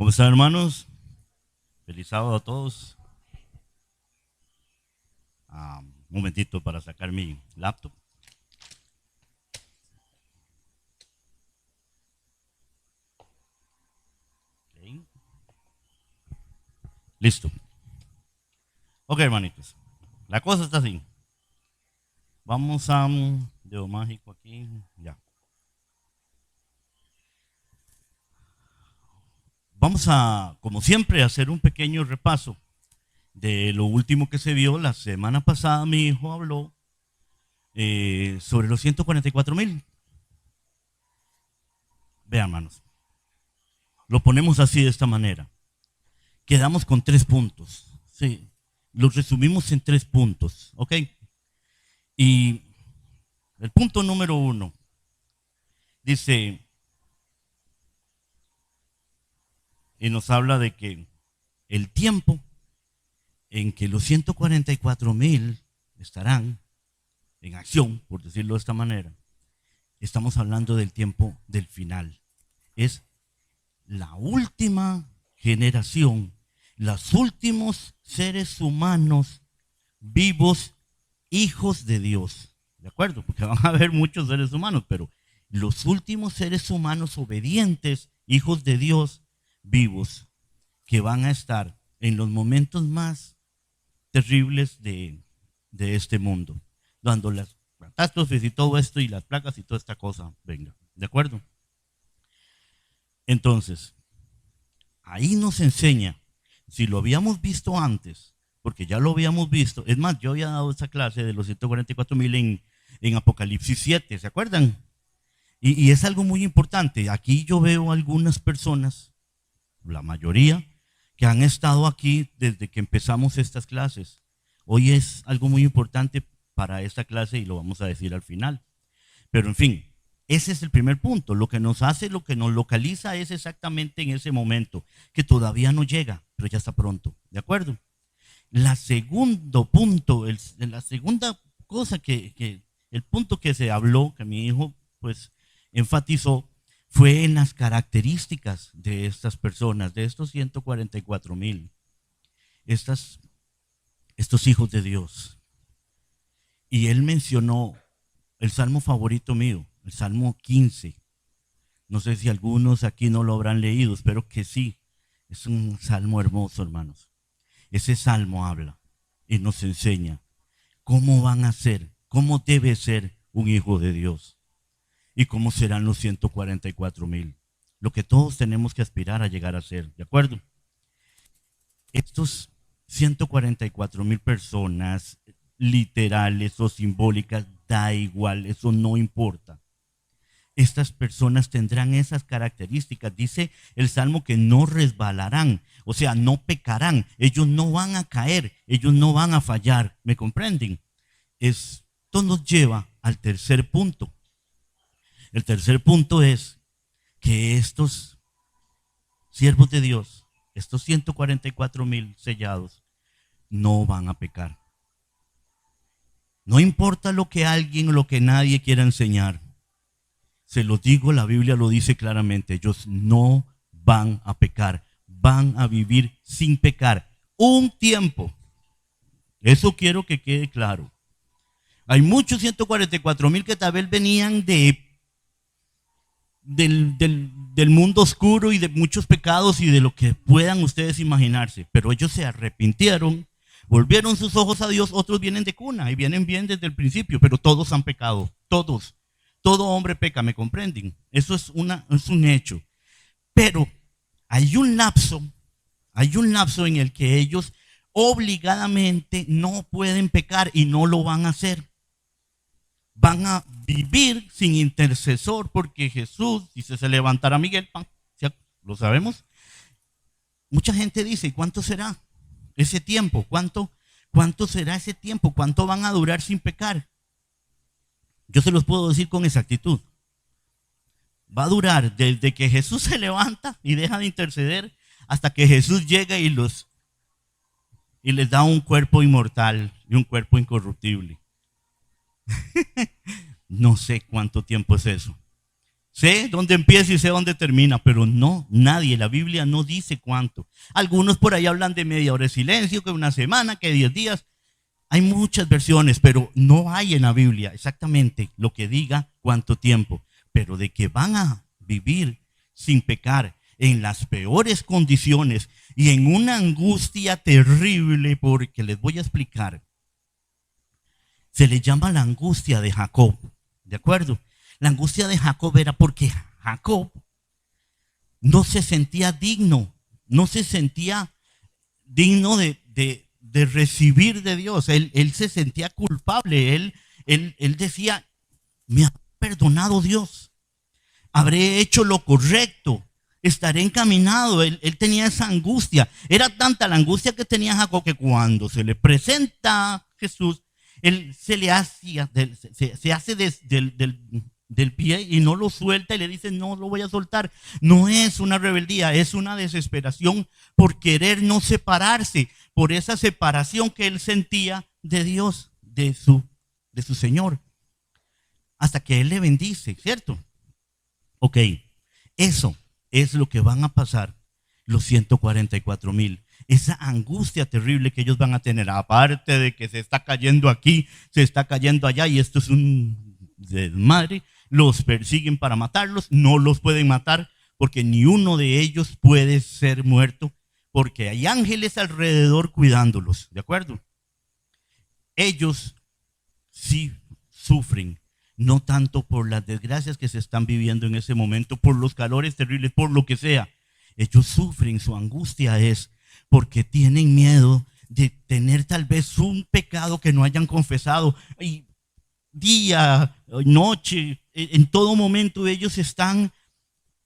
¿Cómo están, hermanos? Feliz sábado a todos. Un momentito para sacar mi laptop. Okay. Listo. Ok, hermanitos. La cosa está así. Vamos a dedo mágico aquí. Ya. Vamos a, como siempre, hacer un pequeño repaso de lo último que se vio. La semana pasada mi hijo habló sobre los 144,000. Vean, hermanos. Lo ponemos así de esta manera. Quedamos con 3 puntos. Sí, los resumimos en 3 puntos, ¿ok? Y el punto número 1 dice, y nos habla de que el tiempo en que los 144,000 estarán en acción, por decirlo de esta manera, estamos hablando del tiempo del final. Es la última generación, los últimos seres humanos vivos, hijos de Dios. ¿De acuerdo? Porque van a haber muchos seres humanos, pero los últimos seres humanos obedientes, hijos de Dios, vivos, que van a estar en los momentos más terribles de este mundo, cuando las catástrofes y todo esto y las plagas y toda esta cosa venga. ¿De acuerdo? Entonces, ahí nos enseña, si lo habíamos visto antes, porque ya lo habíamos visto, es más, yo había dado esa clase de los 144,000 en Apocalipsis 7, ¿se acuerdan? Y es algo muy importante. Aquí yo veo algunas personas, la mayoría, que han estado aquí desde que empezamos estas clases. Hoy es algo muy importante para esta clase y lo vamos a decir al final. Pero en fin, ese es el primer punto. Lo que nos hace, lo que nos localiza es exactamente en ese momento, que todavía no llega, pero ya está pronto. ¿De acuerdo? La segundo punto, la segunda cosa el punto que se habló, que mi hijo pues enfatizó, fue en las características de estas personas, de estos 144,000, estos hijos de Dios. Y él mencionó el salmo favorito mío, el Salmo 15. No sé si algunos aquí no lo habrán leído, espero que sí. Es un salmo hermoso, hermanos. Ese salmo habla y nos enseña cómo van a ser, cómo debe ser un hijo de Dios y cómo serán los 144,000. Lo que todos tenemos que aspirar a llegar a ser, ¿de acuerdo? Estos 144,000 personas, literales o simbólicas, da igual, eso no importa. Estas personas tendrán esas características. Dice el Salmo que no resbalarán, o sea, no pecarán. Ellos no van a caer, ellos no van a fallar. ¿Me comprenden? Esto nos lleva al tercer punto. El tercer punto es que estos siervos de Dios, estos 144,000 sellados, no van a pecar. No importa lo que alguien o lo que nadie quiera enseñar. Se los digo, la Biblia lo dice claramente, ellos no van a pecar, van a vivir sin pecar un tiempo. Eso quiero que quede claro. Hay muchos 144,000 que tal vez venían del mundo oscuro y de muchos pecados y de lo que puedan ustedes imaginarse, pero ellos se arrepintieron, volvieron sus ojos a Dios. Otros vienen de cuna y vienen bien desde el principio, pero todos han pecado, todos. Todo hombre peca, ¿me comprenden? Eso es un hecho. Pero hay un lapso en el que ellos obligadamente no pueden pecar y no lo van a hacer. Van a vivir sin intercesor porque Jesús dice se levantará Miguel, lo sabemos. Mucha gente dice, ¿cuánto será ese tiempo? ¿Cuánto será ese tiempo? ¿Cuánto van a durar sin pecar? Yo se los puedo decir con exactitud. Va a durar desde que Jesús se levanta y deja de interceder hasta que Jesús llega y les da un cuerpo inmortal y un cuerpo incorruptible. No sé cuánto tiempo es eso. Sé dónde empieza y sé dónde termina, pero no, nadie, la Biblia no dice cuánto. Algunos por ahí hablan de media hora de silencio, que una semana, que 10 días. Hay muchas versiones, pero no hay en la Biblia exactamente lo que diga cuánto tiempo. Pero de que van a vivir sin pecar, en las peores condiciones y en una angustia terrible, porque les voy a explicar. Se le llama la angustia de Jacob, ¿de acuerdo? La angustia de Jacob era porque Jacob no se sentía digno, no se sentía digno de recibir de Dios. Él se sentía culpable. Él decía, me ha perdonado Dios, habré hecho lo correcto, estaré encaminado. Él tenía esa angustia. Era tanta la angustia que tenía Jacob que cuando se le presenta Jesús, él se le hacía, se hace del pie y no lo suelta y le dice, no lo voy a soltar. No es una rebeldía, es una desesperación por querer no separarse, por esa separación que él sentía de Dios, de su Señor, hasta que él le bendice, ¿cierto? Ok, eso es lo que van a pasar los 144,000. Esa angustia terrible que ellos van a tener, aparte de que se está cayendo aquí, se está cayendo allá y esto es un desmadre. Los persiguen para matarlos, no los pueden matar porque ni uno de ellos puede ser muerto porque hay ángeles alrededor cuidándolos, ¿de acuerdo? Ellos sí sufren, no tanto por las desgracias que se están viviendo en ese momento, por los calores terribles, por lo que sea. Ellos sufren, su angustia es porque tienen miedo de tener tal vez un pecado que no hayan confesado. Y día, noche, en todo momento ellos están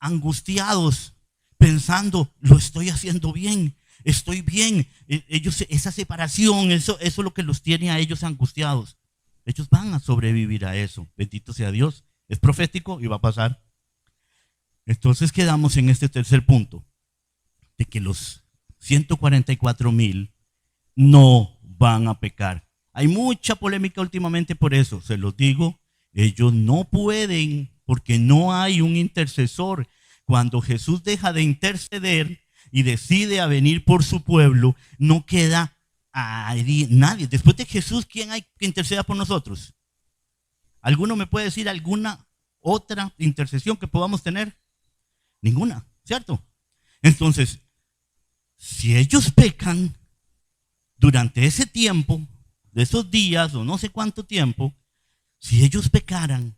angustiados, pensando, lo estoy haciendo bien, estoy bien. Ellos, esa separación, eso es lo que los tiene a ellos angustiados. Ellos van a sobrevivir a eso. Bendito sea Dios. Es profético y va a pasar. Entonces quedamos en este tercer punto, de que los 144,000 no van a pecar. Hay mucha polémica últimamente por eso, se los digo. Ellos no pueden porque no hay un intercesor. Cuando Jesús deja de interceder y decide a venir por su pueblo, no queda nadie. Después de Jesús, ¿quién hay que interceda por nosotros? ¿Alguno me puede decir alguna otra intercesión que podamos tener? Ninguna, ¿cierto? Entonces, si ellos pecan durante ese tiempo, de esos días o no sé cuánto tiempo, si ellos pecaran,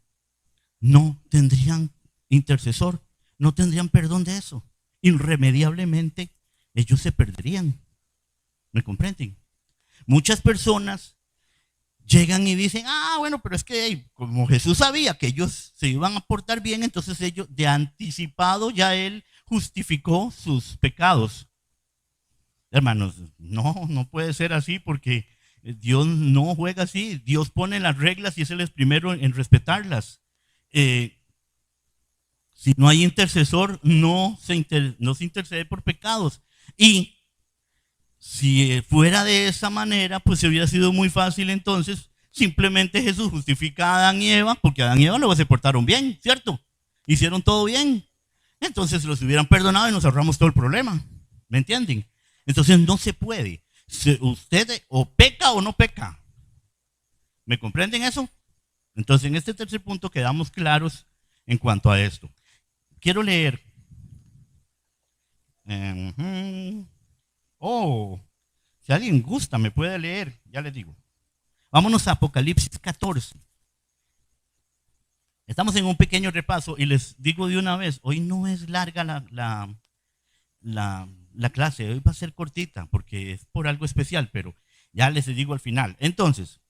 no tendrían intercesor, no tendrían perdón de eso. Irremediablemente ellos se perderían. ¿Me comprenden? Muchas personas llegan y dicen, bueno, pero es que como Jesús sabía que ellos se iban a portar bien, entonces ellos de anticipado ya él justificó sus pecados. Hermanos, no puede ser así porque Dios no juega así. Dios pone las reglas y es el primero en respetarlas. Si no hay intercesor, no se intercede por pecados. Y si fuera de esa manera, pues se hubiera sido muy fácil entonces. Simplemente Jesús justifica a Adán y Eva, porque Adán y Eva luego se portaron bien, ¿cierto? Hicieron todo bien. Entonces los hubieran perdonado y nos ahorramos todo el problema. ¿Me entienden? Entonces no se puede. Usted o peca o no peca. ¿Me comprenden eso? Entonces en este tercer punto quedamos claros en cuanto a esto. Quiero leer. Si alguien gusta, me puede leer, ya les digo. Vámonos a Apocalipsis 14. Estamos en un pequeño repaso y les digo de una vez, hoy no es larga la clase, hoy va a ser cortita porque es por algo especial, pero ya les digo al final. Entonces,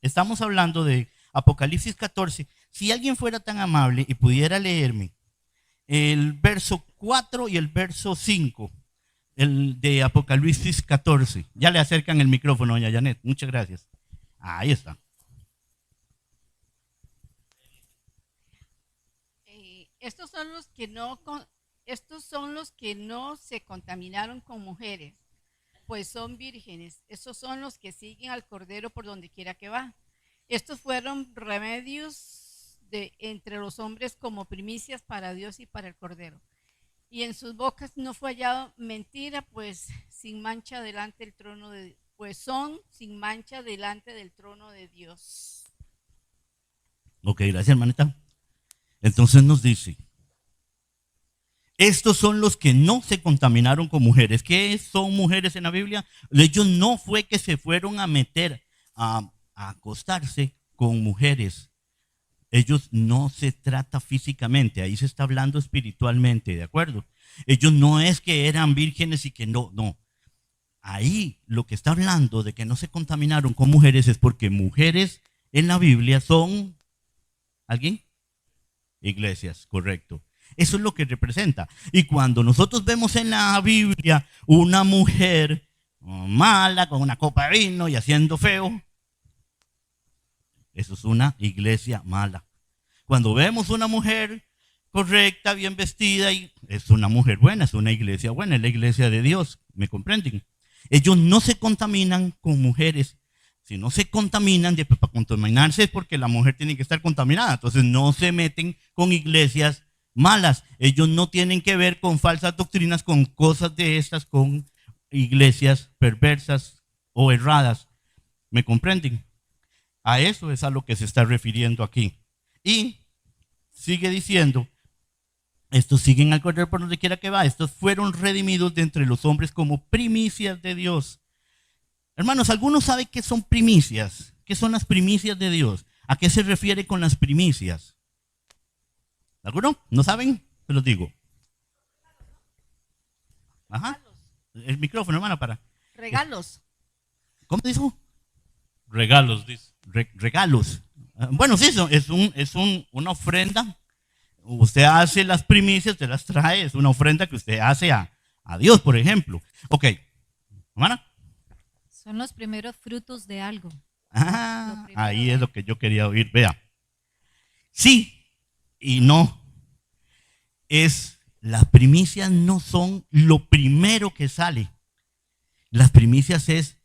estamos hablando de Apocalipsis 14. Si alguien fuera tan amable y pudiera leerme el verso 4 y el verso 5, el de Apocalipsis 14. Ya le acercan el micrófono, doña Janet. Muchas gracias. Ahí está. Estos son los que no se contaminaron con mujeres, pues son vírgenes. Estos son los que siguen al Cordero por donde quiera que va. Estos fueron remedios de entre los hombres como primicias para Dios y para el Cordero. Y en sus bocas no fue hallado mentira, pues sin mancha delante del trono de pues son sin mancha delante del trono de Dios. Ok, gracias, hermanita. Entonces nos dice, estos son los que no se contaminaron con mujeres. ¿Qué son mujeres en la Biblia? Ellos no fue que se fueron a meter a acostarse con mujeres. Ellos no se trata físicamente, ahí se está hablando espiritualmente, ¿de acuerdo? Ellos no es que eran vírgenes y que no. Ahí lo que está hablando de que no se contaminaron con mujeres es porque mujeres en la Biblia son, ¿alguien? Iglesias, correcto. Eso es lo que representa. Y cuando nosotros vemos en la Biblia una mujer mala con una copa de vino y haciendo feo, eso es una iglesia mala. Cuando vemos una mujer correcta, bien vestida, y es una mujer buena, es una iglesia buena, es la iglesia de Dios. ¿Me comprenden? Ellos no se contaminan con mujeres. Si no se contaminan, para contaminarse es porque la mujer tiene que estar contaminada. Entonces no se meten con iglesias malas. Ellos no tienen que ver con falsas doctrinas, con cosas de estas, con iglesias perversas o erradas. ¿Me comprenden? A eso es a lo que se está refiriendo aquí. Y sigue diciendo, estos siguen al correr por donde quiera que va. Estos fueron redimidos de entre los hombres como primicias de Dios. Hermanos, ¿algunos saben qué son primicias? ¿Qué son las primicias de Dios? ¿A qué se refiere con las primicias? ¿Alguno? ¿No saben? Se los digo. Ajá. El micrófono, hermana, para. Regalos. ¿Cómo dijo? Regalos, dice. Regalos. Bueno, sí, es una ofrenda. Usted hace las primicias, usted las trae, es una ofrenda que usted hace a Dios, por ejemplo. Ok, hermana. Son los primeros frutos de algo. Ahí es lo que yo quería oír. Vea, sí y no. Las primicias no son lo primero que sale. Las primicias es.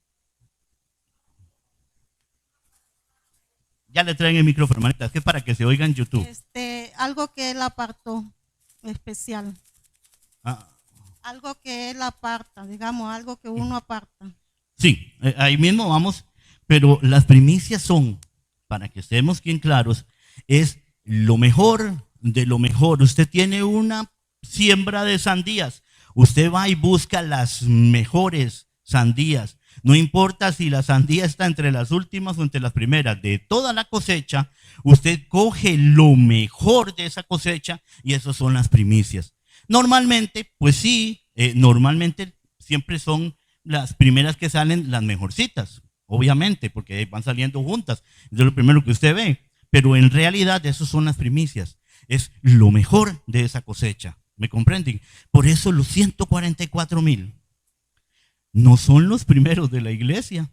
Ya le traen el micrófono, hermanita, es que es para que se oiga en YouTube. Algo que él apartó, especial. Algo que él aparta, digamos, algo que uno aparta. Sí, ahí mismo vamos, pero las primicias son, para que estemos bien claros, es lo mejor de lo mejor. Usted tiene una siembra de sandías, usted va y busca las mejores sandías. No importa si la sandía está entre las últimas o entre las primeras, de toda la cosecha, usted coge lo mejor de esa cosecha y esas son las primicias. Normalmente, pues sí, normalmente siempre son las primeras que salen las mejorcitas, obviamente, porque van saliendo juntas. Eso es lo primero que usted ve. Pero en realidad, esas son las primicias. Es lo mejor de esa cosecha. ¿Me comprenden? Por eso los 144,000 no son los primeros de la iglesia.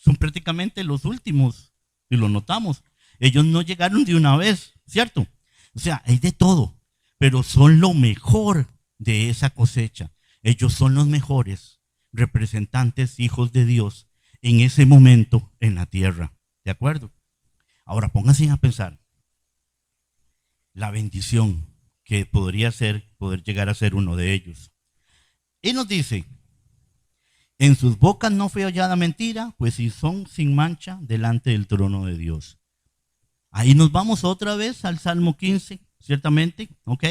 Son prácticamente los últimos. Y lo notamos. Ellos no llegaron de una vez, ¿cierto? O sea, hay de todo. Pero son lo mejor de esa cosecha. Ellos son los mejores representantes, hijos de Dios, en ese momento en la tierra. ¿De acuerdo? Ahora pónganse a pensar la bendición que podría ser, poder llegar a ser uno de ellos. Y nos dice, en sus bocas no fue hallada mentira, pues si son sin mancha delante del trono de Dios. Ahí nos vamos otra vez al Salmo 15, ciertamente, ¿ok?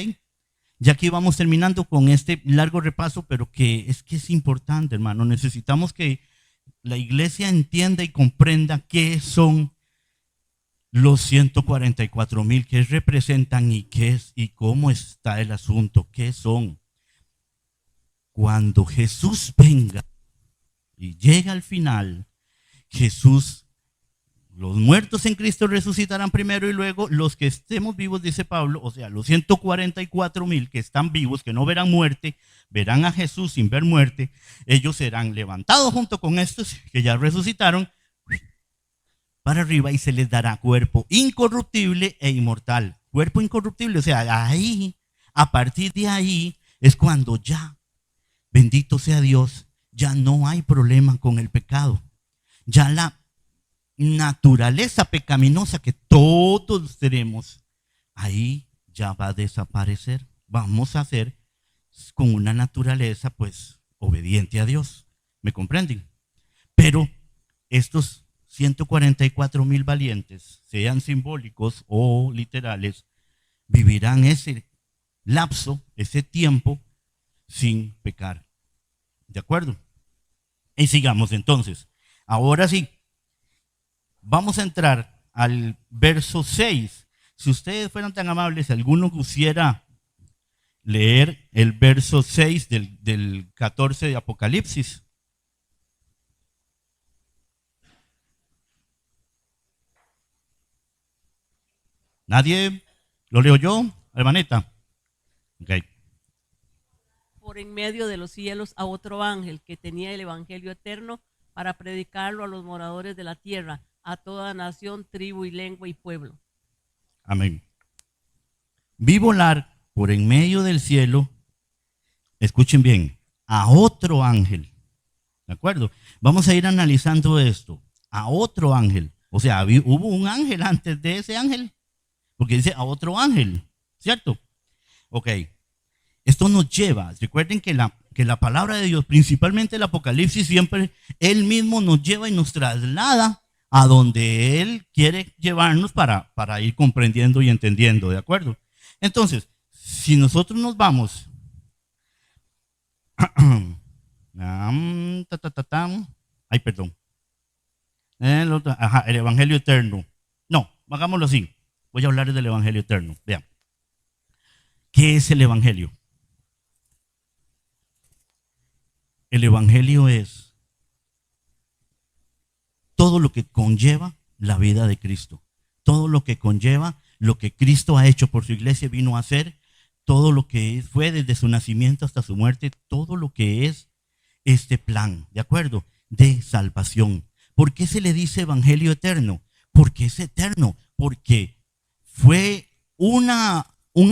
Ya aquí vamos terminando con este largo repaso, pero que es importante, hermano. Necesitamos que la iglesia entienda y comprenda qué son los 144,000, qué representan y qué es y cómo está el asunto, qué son. Cuando Jesús venga y llega al final, Jesús, los muertos en Cristo resucitarán primero y luego los que estemos vivos, dice Pablo, o sea, los 144,000 que están vivos, que no verán muerte, verán a Jesús sin ver muerte, ellos serán levantados junto con estos que ya resucitaron para arriba y se les dará cuerpo incorruptible e inmortal. Cuerpo incorruptible, o sea, ahí, a partir de ahí es cuando ya, bendito sea Dios, ya no hay problema con el pecado. Ya naturaleza pecaminosa que todos tenemos, ahí ya va a desaparecer. Vamos a ser con una naturaleza pues obediente a Dios. ¿Me comprenden? Pero estos 144,000 valientes, sean simbólicos o literales, vivirán ese lapso, ese tiempo sin pecar. ¿De acuerdo? Y sigamos entonces. Ahora sí, vamos a entrar al verso 6. Si ustedes fueran tan amables, si alguno quisiera leer el verso 6 del 14 de Apocalipsis. ¿Nadie? ¿Lo leo yo, hermanita? Ok. Por en medio de los cielos a otro ángel que tenía el evangelio eterno para predicarlo a los moradores de la tierra, a toda nación, tribu y lengua y pueblo. Amén. Vi volar por en medio del cielo, escuchen bien, a otro ángel. ¿De acuerdo? Vamos a ir analizando esto. A otro ángel. O sea, hubo un ángel antes de ese ángel. Porque dice a otro ángel, ¿cierto? Ok. Esto nos lleva, recuerden que la palabra de Dios, principalmente el Apocalipsis, siempre Él mismo nos lleva y nos traslada a donde Él quiere llevarnos para ir comprendiendo y entendiendo, ¿de acuerdo? Entonces, si nosotros nos vamos, ay, perdón, el Evangelio eterno. No, hagámoslo así. Voy a hablar del Evangelio eterno. Vean. ¿Qué es el Evangelio? El Evangelio es todo lo que conlleva la vida de Cristo. Todo lo que conlleva lo que Cristo ha hecho por su iglesia, vino a hacer. Todo lo que fue desde su nacimiento hasta su muerte. Todo lo que es este plan, ¿de acuerdo? De salvación. ¿Por qué se le dice Evangelio eterno? Porque es eterno. Porque fue un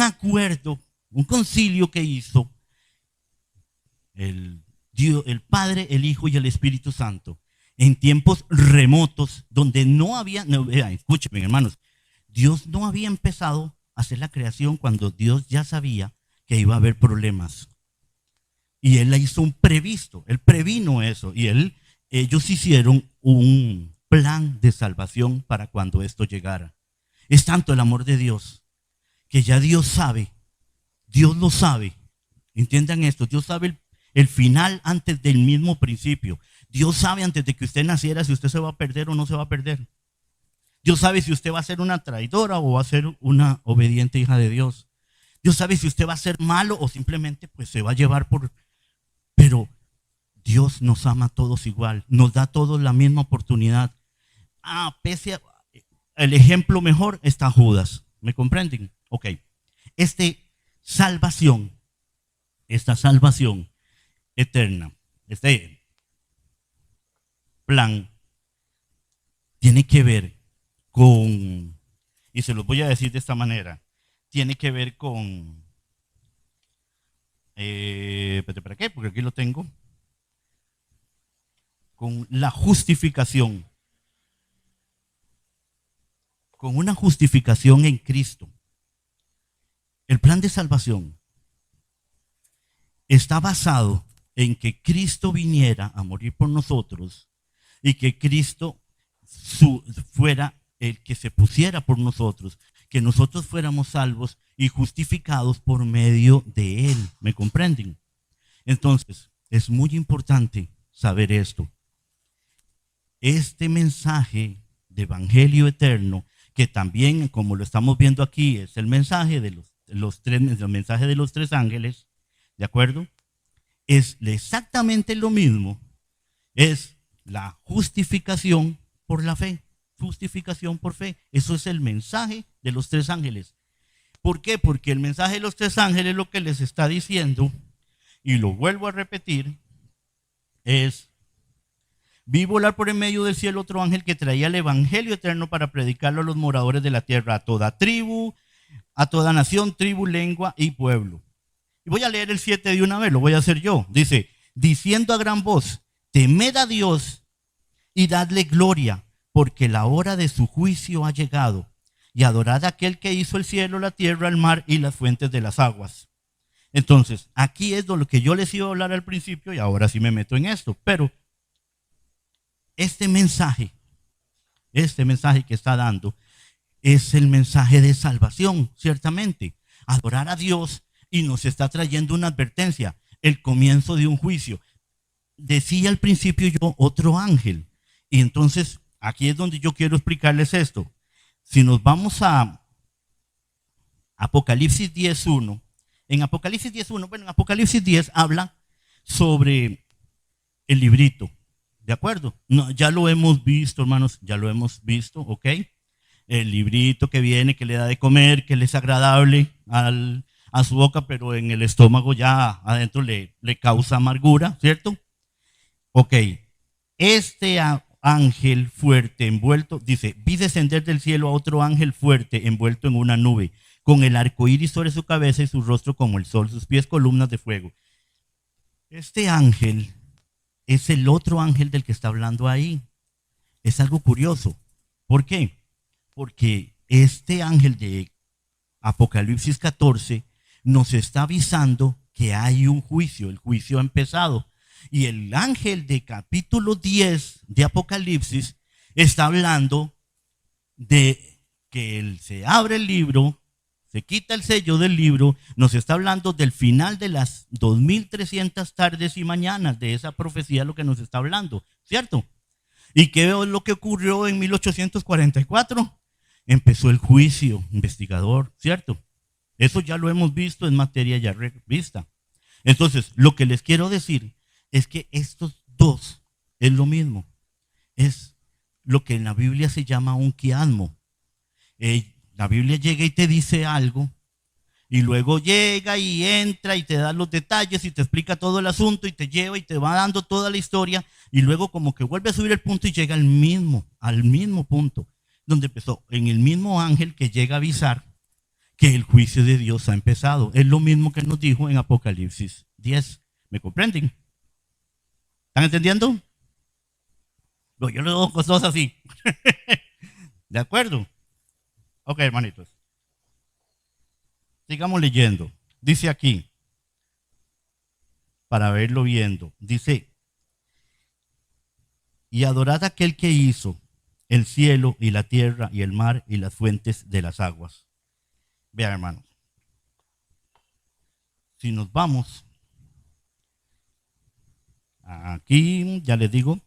acuerdo, un concilio que hizo el Padre, el Hijo y el Espíritu Santo en tiempos remotos donde no había, escúchenme hermanos, Dios no había empezado a hacer la creación cuando Dios ya sabía que iba a haber problemas. Y Él hizo un previsto, Él previno eso y ellos hicieron un plan de salvación para cuando esto llegara. Es tanto el amor de Dios que ya Dios sabe, Dios lo sabe. Entiendan esto, Dios sabe el final antes del mismo principio. Dios sabe antes de que usted naciera si usted se va a perder o no se va a perder. Dios sabe si usted va a ser una traidora o va a ser una obediente hija de Dios. Dios sabe si usted va a ser malo o simplemente pues se va a llevar por... Pero Dios nos ama a todos igual, nos da a todos la misma oportunidad. Pese a... El ejemplo mejor está Judas. ¿Me comprenden? Ok. Esta salvación eterna, este plan, tiene que ver con, y se los voy a decir de esta manera, tiene que ver con, ¿para qué? Porque aquí lo tengo, con la justificación. Con una justificación en Cristo. El plan de salvación está basado en que Cristo viniera a morir por nosotros y que Cristo fuera el que se pusiera por nosotros, que nosotros fuéramos salvos y justificados por medio de Él. ¿Me comprenden? Entonces, es muy importante saber esto. Este mensaje de Evangelio eterno, que también, como lo estamos viendo aquí, es el mensaje de el mensaje de los tres ángeles, ¿de acuerdo? Es exactamente lo mismo, es la justificación por la fe, justificación por fe. Eso es el mensaje de los tres ángeles. ¿Por qué? Porque el mensaje de los tres ángeles lo que les está diciendo, y lo vuelvo a repetir, es: vi volar por en medio del cielo otro ángel que traía el evangelio eterno para predicarlo a los moradores de la tierra, a toda tribu, a toda nación, tribu, lengua y pueblo. Y voy a leer el 7 de una vez, lo voy a hacer yo. Dice: diciendo a gran voz, temed a Dios y dadle gloria, porque la hora de su juicio ha llegado, y adorad a aquel que hizo el cielo, la tierra, el mar y las fuentes de las aguas. Entonces, aquí es de lo que yo les iba a hablar al principio y ahora sí me meto en esto. Pero este mensaje que está dando es el mensaje de salvación, ciertamente. Adorar a Dios, y nos está trayendo una advertencia, el comienzo de un juicio. Decía al principio yo otro ángel, y entonces aquí es donde yo quiero explicarles esto. Si nos vamos a Apocalipsis 10.1, en Apocalipsis 10.1, bueno, en Apocalipsis 10 habla sobre el librito, ¿de acuerdo? No, ya lo hemos visto, hermanos, ya lo hemos visto, ¿ok? El librito que viene, que le da de comer, que le es agradable a su boca, pero en el estómago ya adentro le causa amargura, ¿cierto? Ok, este ángel fuerte envuelto, dice, vi descender del cielo a otro ángel fuerte envuelto en una nube, con el arco iris sobre su cabeza y su rostro como el sol, sus pies columnas de fuego. Este ángel es el otro ángel del que está hablando ahí. Es algo curioso. ¿Por qué? Porque este ángel de Apocalipsis 14 nos está avisando que hay un juicio, el juicio ha empezado. Y el ángel de capítulo 10 de Apocalipsis está hablando de que se abre el libro, se quita el sello del libro, nos está hablando del final de las 2300 tardes y mañanas de esa profecía, lo que nos está hablando, ¿cierto? ¿Y qué es lo que ocurrió en 1844? Empezó el juicio investigador, ¿cierto? Eso ya lo hemos visto en materia ya revista. Entonces, lo que les quiero decir es que estos dos es lo mismo. Es lo que en la Biblia se llama un quiasmo. La Biblia llega y te dice algo, y luego llega y entra y te da los detalles y te explica todo el asunto y te lleva y te va dando toda la historia, y luego como que vuelve a subir el punto y llega al mismo punto donde empezó, en el mismo ángel que llega a avisar que el juicio de Dios ha empezado. Es lo mismo que nos dijo en Apocalipsis 10. ¿Me comprenden? ¿Están entendiendo? No, yo le doy cosas así. ¿De acuerdo? Ok, hermanitos. Sigamos leyendo. Dice aquí, para verlo viendo, dice, y adorad a aquel que hizo el cielo y la tierra y el mar y las fuentes de las aguas. Vean, hermanos. Si nos vamos, aquí ya les digo,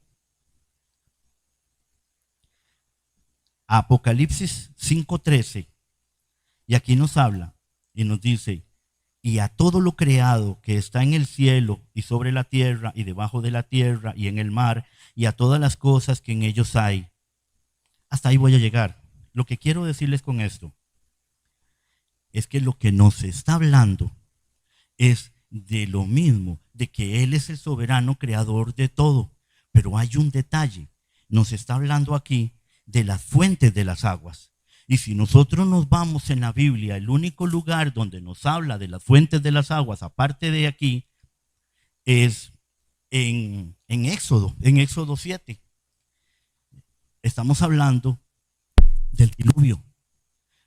Apocalipsis 5:13, y aquí nos habla y nos dice, y a todo lo creado que está en el cielo y sobre la tierra y debajo de la tierra y en el mar, y a todas las cosas que en ellos hay. Hasta ahí voy a llegar. Lo que quiero decirles con esto es que lo que nos está hablando es de lo mismo, de que Él es el soberano creador de todo. Pero hay un detalle, nos está hablando aquí de las fuentes de las aguas. Y si nosotros nos vamos en la Biblia, el único lugar donde nos habla de las fuentes de las aguas, aparte de aquí, es en Éxodo 7. Estamos hablando del diluvio.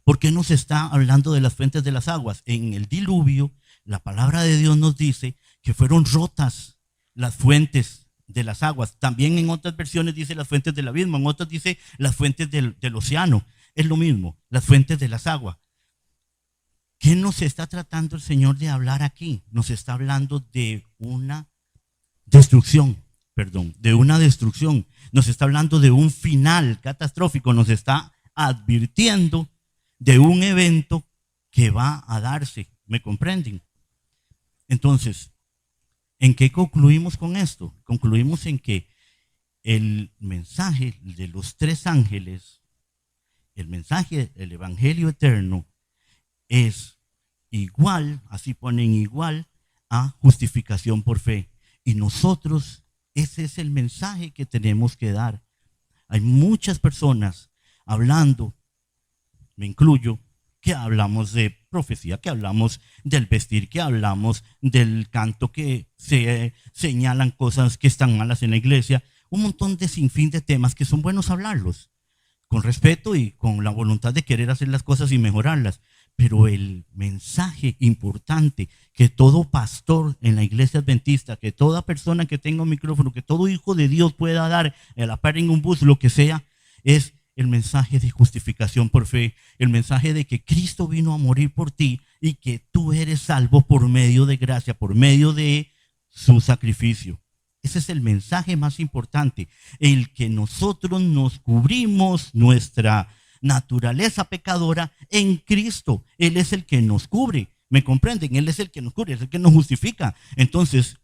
¿Por qué nos está hablando de las fuentes de las aguas? En el diluvio, la palabra de Dios nos dice que fueron rotas las fuentes de las aguas. También en otras versiones dice las fuentes del abismo, en otras dice las fuentes del océano. Es lo mismo, las fuentes de las aguas. ¿Qué nos está tratando el Señor de hablar aquí? Nos está hablando de una destrucción, Nos está hablando de un final catastrófico, nos está advirtiendo de un evento que va a darse. ¿Me comprenden? Entonces, ¿en qué concluimos con esto? Concluimos en que el mensaje de los tres ángeles, el mensaje del Evangelio eterno, es igual, así ponen igual, a justificación por fe. Y nosotros, ese es el mensaje que tenemos que dar. Hay muchas personas hablando, me incluyo, que hablamos de profecía, que hablamos del vestir, que hablamos del canto, que se señalan cosas que están malas en la iglesia, un montón de sinfín de temas que son buenos hablarlos, con respeto y con la voluntad de querer hacer las cosas y mejorarlas. Pero el mensaje importante que todo pastor en la iglesia adventista, que toda persona que tenga un micrófono, que todo hijo de Dios pueda dar, a la par en un bus, lo que sea, es el mensaje de justificación por fe, el mensaje de que Cristo vino a morir por ti y que tú eres salvo por medio de gracia, por medio de su sacrificio. Ese es el mensaje más importante, el que nosotros nos cubrimos nuestra naturaleza pecadora en Cristo. Él es el que nos cubre, ¿me comprenden? Él es el que nos cubre, es el que nos justifica. Entonces,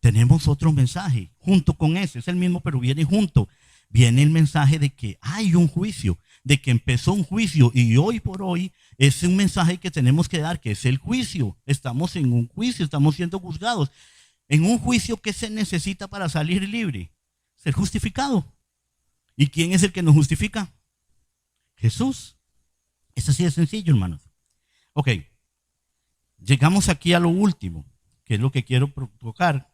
tenemos otro mensaje junto con ese, es el mismo pero viene junto. Viene el mensaje de que hay un juicio, de que empezó un juicio y hoy por hoy es un mensaje que tenemos que dar, que es el juicio. Estamos en un juicio, estamos siendo juzgados. En un juicio, ¿qué se necesita para salir libre? Ser justificado. ¿Y quién es el que nos justifica? Jesús. Es así de sencillo, hermanos. Ok, llegamos aquí a lo último, que es lo que quiero tocar.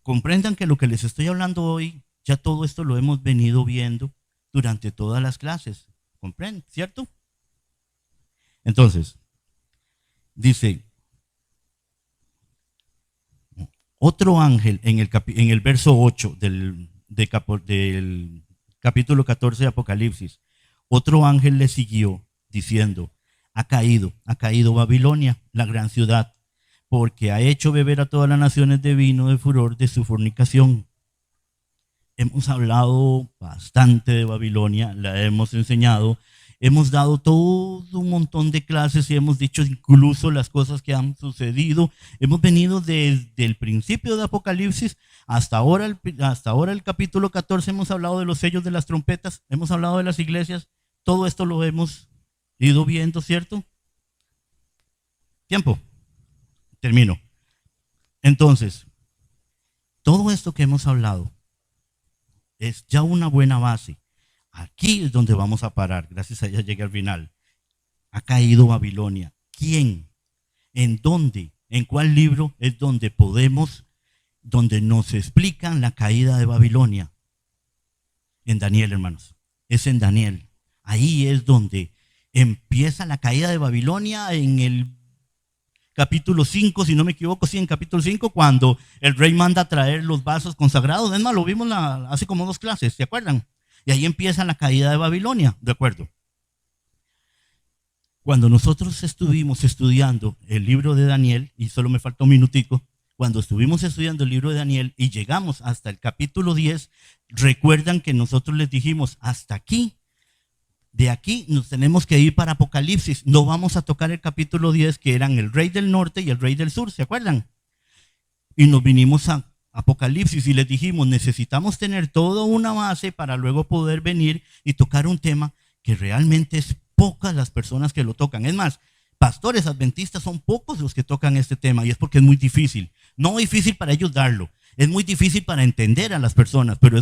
Comprendan que lo que les estoy hablando hoy, ya todo esto lo hemos venido viendo durante todas las clases. ¿Comprenden? ¿Cierto? Entonces, dice, otro ángel en el verso 8 del capítulo 14 de Apocalipsis, otro ángel le siguió diciendo, ha caído Babilonia, la gran ciudad, porque ha hecho beber a todas las naciones de vino de furor de su fornicación. Hemos hablado bastante de Babilonia, la hemos enseñado, hemos dado todo un montón de clases y hemos dicho incluso las cosas que han sucedido. Hemos venido desde el principio de Apocalipsis hasta ahora el capítulo 14, hemos hablado de los sellos de las trompetas, hemos hablado de las iglesias, todo esto lo hemos ido viendo, ¿cierto? Tiempo. Termino. Entonces, todo esto que hemos hablado es ya una buena base. Aquí es donde vamos a parar. Gracias a ella llegué al final. Ha caído Babilonia. ¿Quién? ¿En dónde? ¿En cuál libro es donde donde nos explican la caída de Babilonia? En Daniel, hermanos. Es en Daniel. Ahí es donde empieza la caída de Babilonia en el capítulo 5, si no me equivoco, sí, en capítulo 5, cuando el rey manda a traer los vasos consagrados. Es más, lo vimos hace como 2 clases, ¿se acuerdan? Y ahí empieza la caída de Babilonia, ¿de acuerdo? Cuando nosotros estuvimos estudiando el libro de Daniel, y solo me falta un minutico, cuando estuvimos estudiando el libro de Daniel y llegamos hasta el capítulo 10, recuerdan que nosotros les dijimos, hasta aquí, de aquí nos tenemos que ir para Apocalipsis. No vamos a tocar el capítulo 10, que eran el rey del norte y el rey del sur, ¿se acuerdan? Y nos vinimos a Apocalipsis y les dijimos, necesitamos tener toda una base para luego poder venir y tocar un tema que realmente es pocas las personas que lo tocan. Es más, pastores adventistas son pocos los que tocan este tema y es porque es muy difícil. No difícil para ellos darlo, es muy difícil para entender a las personas, pero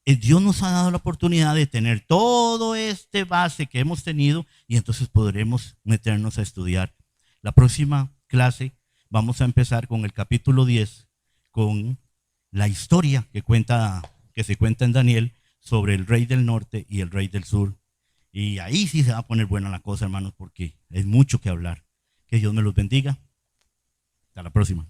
Dios nos ha dado la oportunidad de tener todo este base que hemos tenido y entonces podremos meternos a estudiar. La próxima clase vamos a empezar con el capítulo 10, con la historia que se cuenta en Daniel sobre el rey del norte y el rey del sur. Y ahí sí se va a poner buena la cosa, hermanos, porque es mucho que hablar. Que Dios me los bendiga. Hasta la próxima.